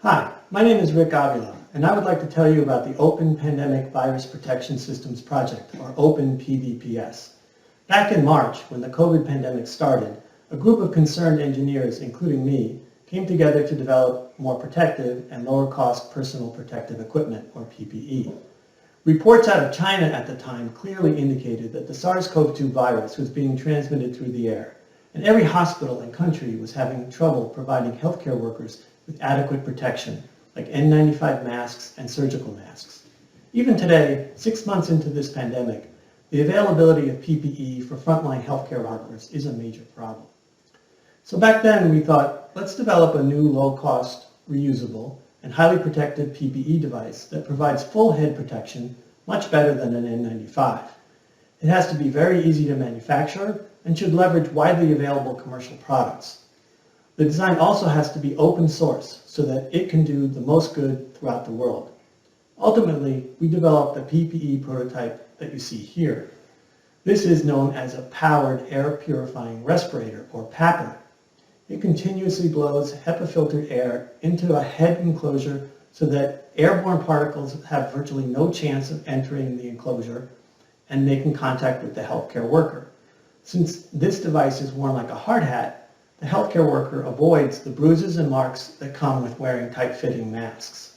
Hi, my name is Rick Avila, and I would like to tell you about the Open Pandemic Virus Protection Systems Project, or Open PVPS. Back in March, when the COVID pandemic started, a group of concerned engineers, including me, came together to develop more protective and lower-cost personal protective equipment, or PPE. Reports out of China at the time clearly indicated that the SARS-CoV-2 virus was being transmitted through the air, and every hospital and country was having trouble providing healthcare workers with adequate protection, like N95 masks and surgical masks. Even today, 6 months into this pandemic, the availability of PPE for frontline healthcare workers is a major problem. So back then we thought, let's develop a new low-cost, reusable, and highly protected PPE device that provides full head protection much better than an N95. It has to be very easy to manufacture and should leverage widely available commercial products. The design also has to be open source so that it can do the most good throughout the world. Ultimately, we developed the PPE prototype that you see here. This is known as a Powered Air Purifying Respirator, or PAPR. It continuously blows HEPA-filtered air into a head enclosure so that airborne particles have virtually no chance of entering the enclosure and making contact with the healthcare worker. Since this device is worn like a hard hat, the healthcare worker avoids the bruises and marks that come with wearing tight-fitting masks.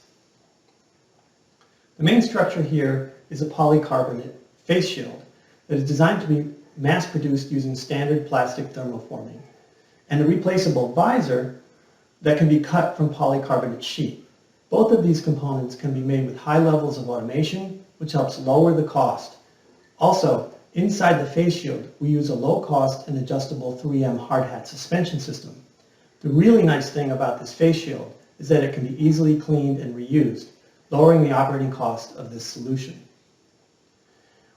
The main structure here is a polycarbonate face shield that is designed to be mass-produced using standard plastic thermoforming, and a replaceable visor that can be cut from polycarbonate sheet. Both of these components can be made with high levels of automation, which helps lower the cost. Also, inside the face shield, we use a low-cost and adjustable 3M hard hat suspension system. The really nice thing about this face shield is that it can be easily cleaned and reused, lowering the operating cost of this solution.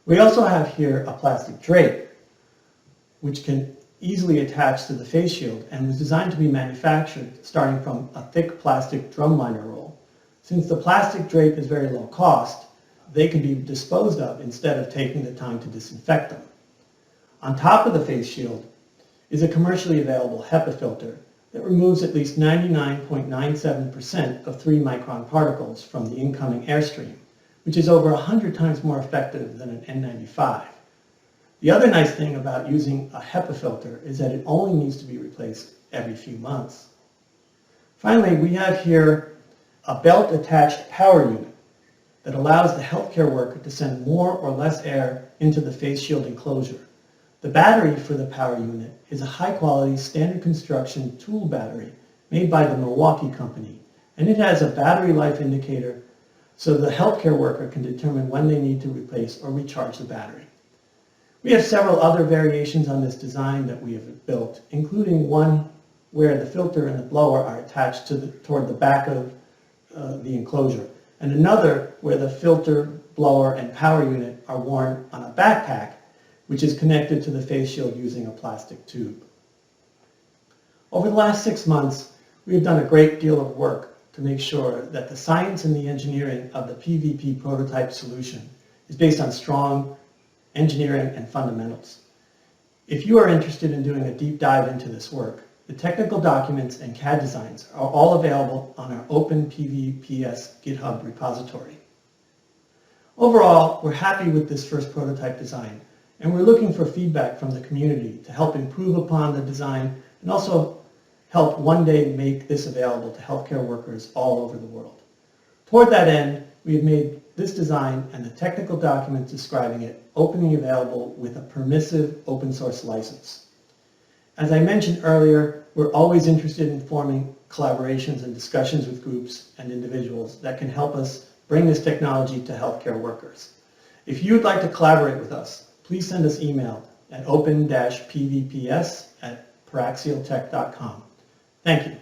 We also have here a plastic drape, which can easily attach to the face shield and was designed to be manufactured starting from a thick plastic drum liner roll. Since the plastic drape is very low cost, they can be disposed of instead of taking the time to disinfect them. On top of the face shield is a commercially available HEPA filter that removes at least 99.97% of 3-micron particles from the incoming airstream, which is over 100 times more effective than an N95. The other nice thing about using a HEPA filter is that it only needs to be replaced every few months. Finally, we have here a belt-attached power unit that allows the healthcare worker to send more or less air into the face shield enclosure. The battery for the power unit is a high-quality, standard construction tool battery made by the Milwaukee company, and it has a battery life indicator so the healthcare worker can determine when they need to replace or recharge the battery. We have several other variations on this design that we have built, including one where the filter and the blower are attached toward the back of the enclosure, and another where the filter, blower, and power unit are worn on a backpack, which is connected to the face shield using a plastic tube. Over the last 6 months, we have done a great deal of work to make sure that the science and the engineering of the PVP prototype solution is based on strong engineering and fundamentals. If you are interested in doing a deep dive into this work, the technical documents and CAD designs are all available on our Open PVPS GitHub repository. Overall, we're happy with this first prototype design, and we're looking for feedback from the community to help improve upon the design and also help one day make this available to healthcare workers all over the world. Toward that end, we have made this design and the technical documents describing it openly available with a permissive open source license. As I mentioned earlier, we're always interested in forming collaborations and discussions with groups and individuals that can help us bring this technology to healthcare workers. If you would like to collaborate with us, please send us email at open-pvps@paraxialtech.com. Thank you.